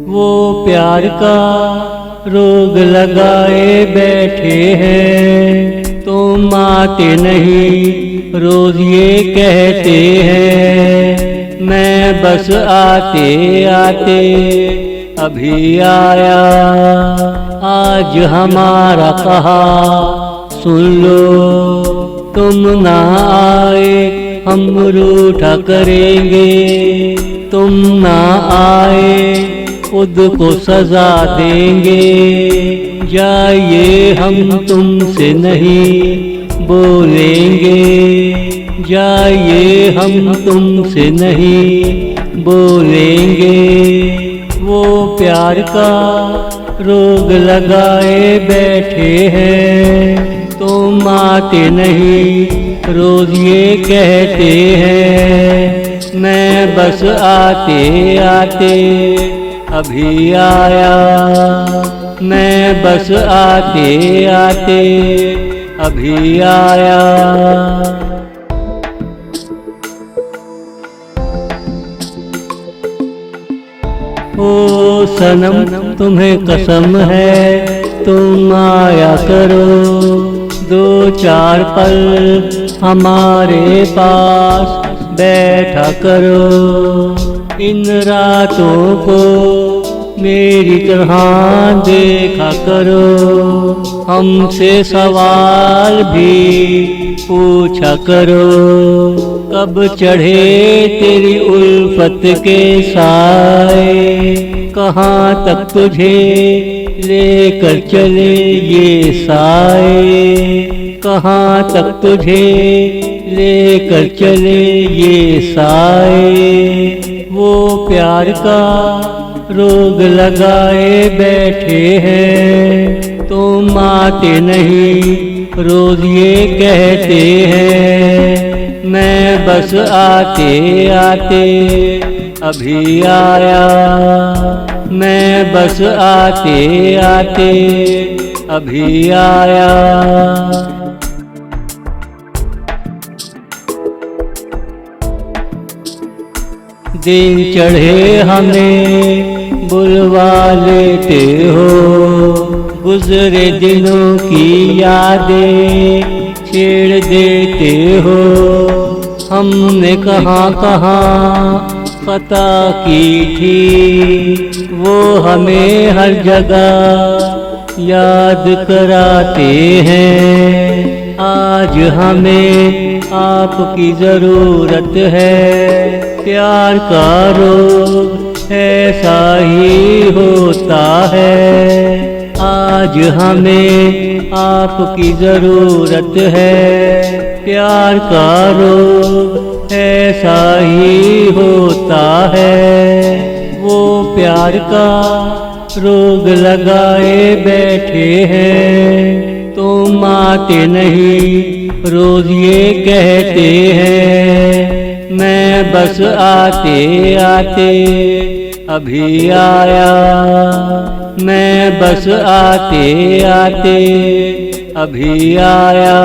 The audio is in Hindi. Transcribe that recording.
वो प्यार का रोग लगाए बैठे हैं, तुम आते नहीं रोज ये कहते हैं। मैं बस आते आते अभी आया, आज हमारा कहा सुन लो। तुम ना आए हम रूठा करेंगे, तुम ना आए खुद को सजा देंगे। जाइए हम तुमसे नहीं बोलेंगे, जाइए हम तुमसे नहीं बोलेंगे। वो प्यार का रोग लगाए बैठे हैं, तुम आते नहीं रोज ये कहते हैं। मैं बस आते आते अभी आया, मैं बस आते आते अभी आया। ओ सनम तुम्हें कसम है तुम आया करो, दो चार पल हमारे पास बैठा करो। इन रातों को मेरी तरह देखा करो, हमसे सवाल भी पूछा करो। कब चढ़े तेरी उल्फत के साए, कहाँ तक तुझे लेकर चले ये साए, कहाँ तक तुझे लेकर चले ये साए। वो प्यार का रोग लगाए बैठे हैं, तुम आते नहीं रोज ये कहते हैं। मैं बस आते आते अभी आया, मैं बस आते आते अभी आया। दिन चढ़े हमें बुलवा लेते हो, गुजरे दिनों की यादें छेड़ देते हो। हमने कहाँ कहाँ खता की थी, वो हमें हर जगह याद कराते हैं। आज हमें आपकी ज़रूरत है, प्यार का रोग ऐसा ही होता है। आज हमें आपकी ज़रूरत है, प्यार का रोग ऐसा ही होता है। वो प्यार का रोग लगाए बैठे हैं, तुम आते नहीं रोज ये कहते हैं। मैं बस आते आते अभी आया, मैं बस आते आते अभी आया।